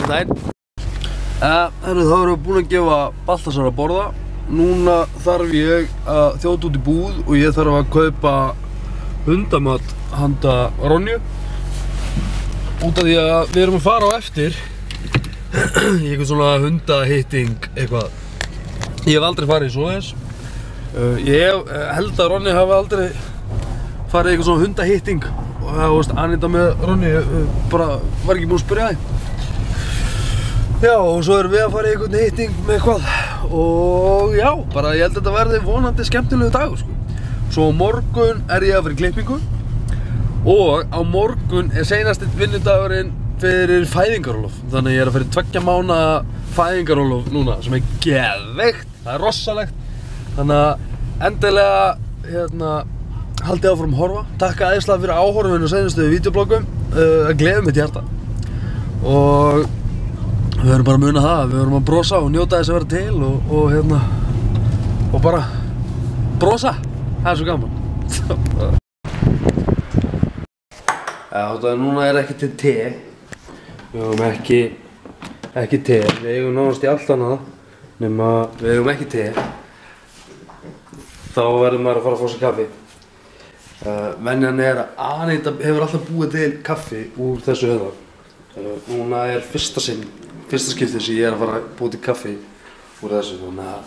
Góðan daginn. Þá erum við búin að gefa Baltasar að borða. Núna þarf ég að þjóta út í búð og ég þarf að kaupa hundamat handa Ronju. Út af því að við erum að fara á eftir í eitthvað svona hundahitting eitthvað. Ég hef aldrei farið í svoleiðis. Ég held að Ronja hafi aldrei farið í eitthvað svona hundahitting. Og það, veist, Anita með Ronju bara var ekki búin að spyrja því. Já, og svo erum við að fara í einhvern hitting með eitthvað. Og já, bara ég held að þetta verði vonandi skemmtilegu dagur, sko. Svo á morgun er ég að fara í klippingu. Og á morgun er seinasti vinnudagurinn fyrir fæðingarorlof. Þannig að ég er að fara í 2 mánaða fæðingarorlof núna, sem er geðveikt. Það er rossalegt. Þannig að endilega, haldið áfram að horfa. Takk æðislega fyrir áhorfinu og seinustu vídeobloggum. Það gleður mitt hjarta. Og við verðum bara að muna það. Við verðum að brosa og njóta þess að vera til og bara brosa. Það er svo gaman. Já, núna er ekki til te. Við eigum ekki te. Við eigum nánast í allt annað nema við eigum ekki te. Þá verður maður að fara að fá sér kaffi. Venjan er að Anita hefur alltaf búið til kaffi úr þessu höfðar. Núna er fyrsta skiptið sem ég er að fara að búið til kaffi úr þessu. Þannig að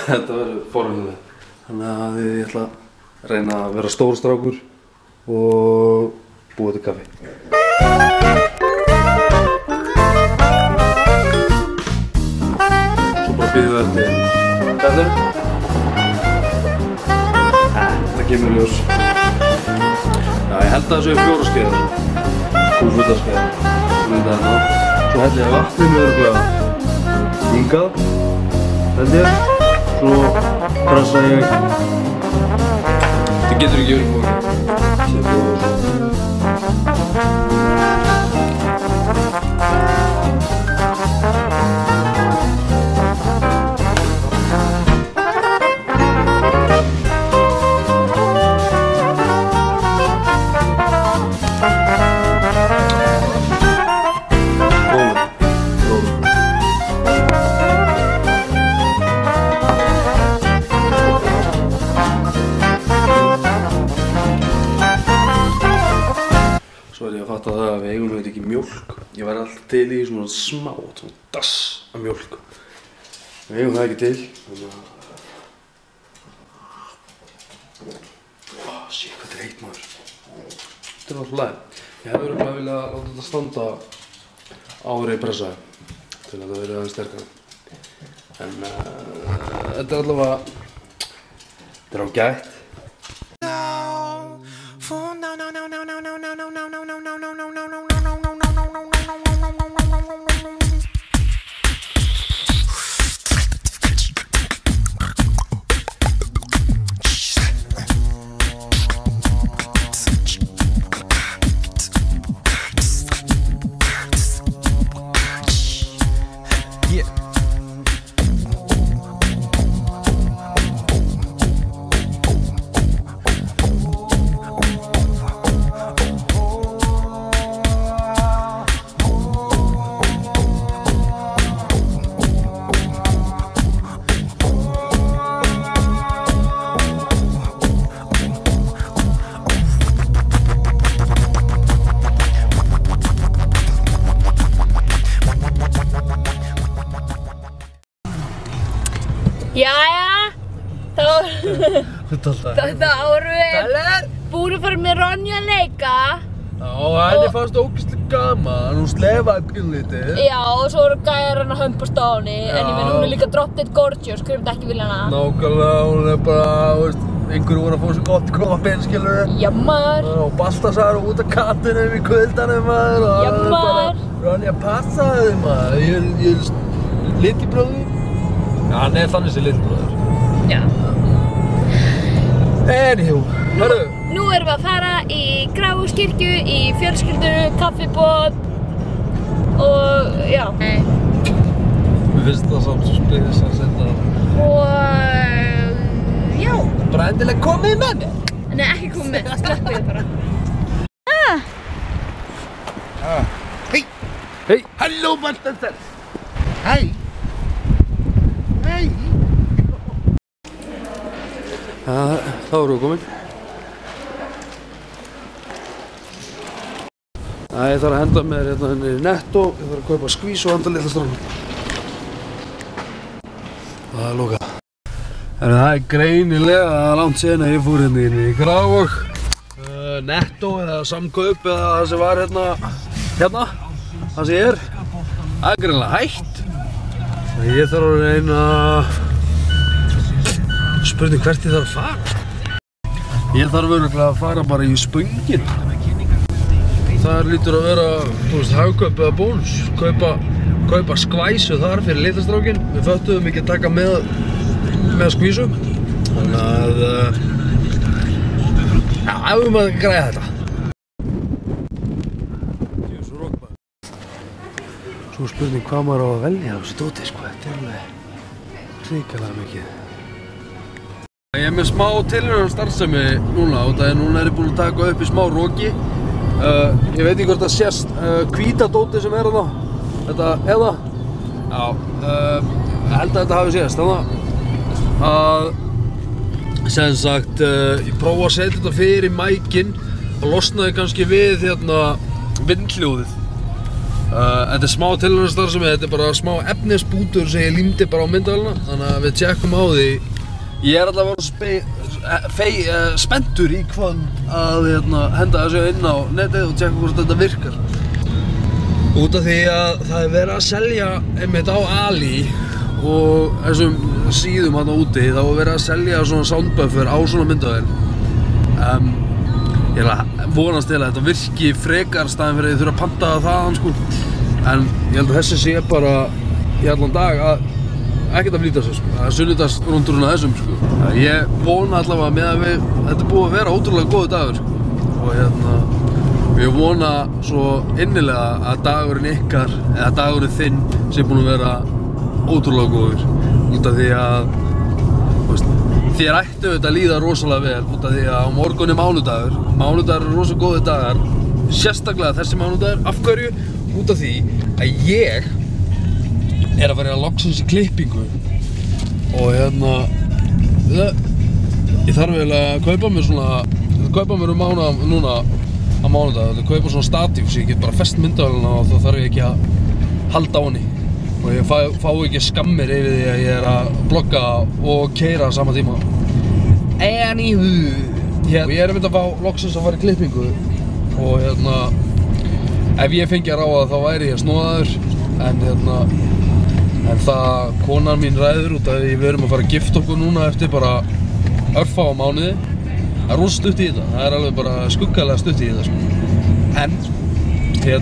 þetta verður forvitnilegt. Þannig að ég ætla að reyna að vera stór strákur og búið til kaffi. Svo bara bíðum við eftir kaffi. Það kemur í ljós. Já, ég held að það séu 4 skeiðar. Kúlfutaskeiðar. Svo held ég að vatninu örugglega hingað. Held ég. Svo pressa ég. Það getur ekki verið bókið. Svo er ég að fatta það að við eigum auðvitað ekki mjólk. Ég væri alltaf til í svona svona dass af mjólk. Við eigum það ekki til, þannig að... Shit, hvað þetta er heitt, maður. Þetta er alltaf leið. Ég hefði örugglega viljað láta þetta standa áður en ég pressaði til að það verði aðeins sterkara. En þetta er allavega... Þetta er ágætt. Jæja, þá erum við búin að fara með Ronju að leika. Já, henni fannst ógeðslega gaman, hún slefaði pínlítið. Já, og svo voru gæjar að hömpast á henni, en ég meina hún er líka drop dead gorgeous, hver myndi ekki vilja hana? Nákvæmlega, hún er bara, veist, einhverju voru að fá sér gott koppinn, skilurðu. Já, maður. Og Baltasar út af kattinum í kuldanum, maður. Já, maður. Ronja, passaðu þig, maður. Ég er litibróður. Já, hann er þannig sem litibróður. Já. Anywho, hörru. Nú erum við að fara í Grafarvogskirkju, í fjölskyldu, kaffiboð og já. Mér finnst það samt svo spes að setja. Og já. Bara endilega komið með mér. Nei, ekki komið með, sleppið bara. Hei! Hei! Halló, Baltasar! Hei! Hei! Þá erum við komin. Ég þarf að henda mér hérna henni í Netto. Ég þarf að kaupa skvís og handa litla stráknum. Það er lokað. Það er greinilega langt síðan að ég fór hérna inn í Grafarvog. Netto eða Samkaup eða það sem var hérna. Það sem ég er. Það er greinilega hætt. Ég þarf að reyna spurning hvert ég þarf að fara. Ég þarf örugglega að fara bara í Spöngin. Það lítur að vera, þú veist, Hagkaup eða Bónus. Kaupa skvæsu þar fyrir litla strákinn. Við föttuðum ekki að taka með skvísu. Þannig að já, við maður græða þetta. Svo spurning hvað maður á að velja á þessu dóti, sko. Þetta er alveg hrikalega mikið. Ég er með smá tilraunastarfsemi núna og það er núna er ég búinn að taka upp í smá roki. Ég veit ekki hvort það sést hvíta dóti sem er þarna. Þetta er það. Já, ég held að þetta hafi sést. Þannig að sem sagt, ég prófa að setja þetta fyrir mækinn og losnaði kannski við hérna vindhljóðið. Þetta er smá tilraunastarfsemi, þetta er bara smá efnisbútur sem ég límdi bara á myndavélina, þannig að við tjekkum á því. Ég er allavega spenntur í hvað að henda þessu inn á netið og tjekka hvort þetta virkar. Út af því að það er verið að selja einmitt á Ali og þessum síðum hérna úti, þá er verið að selja svona soundbuffer á svona myndavél. Ég er að vonast til að þetta virki frekar staðinn fyrir að ég þurfa að panta það þaðan, sko. En ég held að þessi sé bara í allan dag að ekkert að flýta sig, sko. Það er sunnudagsrúndurinn að þessum, sko. Ég vona allavega með að þetta er búið að vera ótrúlega góður dagur, sko. Og ég vona svo innilega að dagurinn ykkar, eða dagurinn þinn, sé búinn að vera ótrúlega góður. Út af því að, þér ættu þetta að líða rosalega vel, út af því að á morgun er mánudagur. Mánudagur eru rosalega góðir dagar, sérstaklega þessi mánudagur. Af hverju? Út af því að ég er að fara loksins í klippingu og ég þarf eiginlega að kaupa mér mánuð núna á mánudag, að kaupa svona statív sem ég get bara fest myndavélina og þá þarf ég ekki að halda á henni og ég fá ekki skammir yfir því að ég er að blogga og keyra á sama tíma. Anywho, ég er að fá loksins að fara í klippingu og ef ég fengi að ráða þá væri ég snóðaður en það konan mín ræður út af því við erum að fara að gifta okkur núna eftir bara örfáa mánuði. Það er rosa stutt í þetta, það er alveg bara skuggalega stutt í þetta, sko. En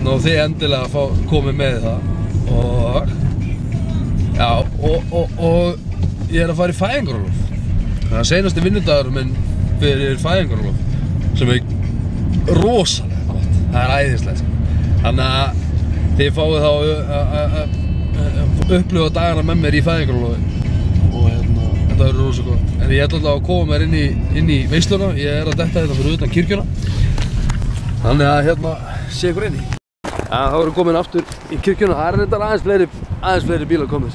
og þið endilega komið með það og já, og ég er að fara í fæðingarorlof. Það er seinasti vinnudagur minn fyrir fæðingarorlof sem er rosalega gott, það er æðislegt, sko. Þannig að þið fáið þá að upplifa dagana með mér í fæðingarorlofi og þetta verður rosa gott. En ég ætla alltaf að koma mér inn í veisluna, ég er að detta þetta fyrir utan kirkjuna. Þannig að sé ykkur inn í. Þá erum við komin aftur í kirkjuna, það er reyndar aðeins fleiri bílar komið.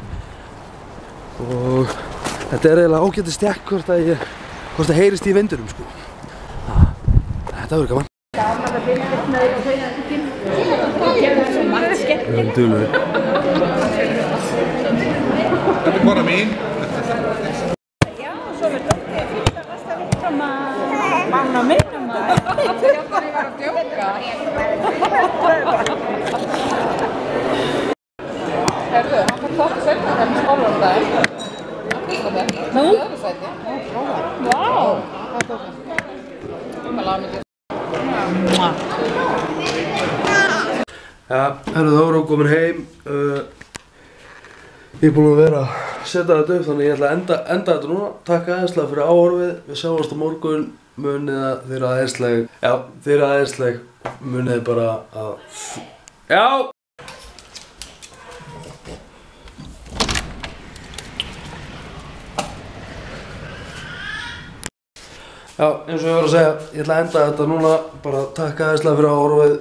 Og þetta er eiginlega ágætis stekk hvort það heyrist í vindurum, sko. Þetta verður gaman. Við erum duglegir. Þetta er kona mín. Já, svo verður þetta fínt að lasta líka frá manna minna maður. Ég var að djóka. Herðu, hann fór þátt setna þegar við skólar um daginn. Nú? Það er öðru sæti. Vá! Það tók hann. Það laði mikið. Já, þá erum við komin heim. Ég er búinn að vera að setja þetta upp þannig ég ætla að enda þetta núna. Takk æðislega fyrir áhorfið. Við sjáumst á morgun. Munið að þið eru æðisleg. Já, þið eru æðisleg. Munið bara að... Já! Já, eins og ég var að segja, ég ætla að enda þetta núna. Bara takk æðislega fyrir áhorfið.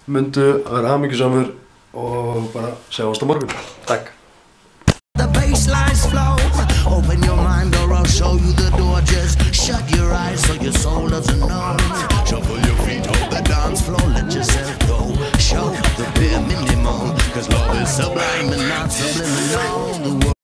Mundu að vera hamingjusamur og bara sjáumst á morgun. Takk. The baselines flow. Open your mind or I'll show you the door. Just shut your eyes so your soul doesn't know.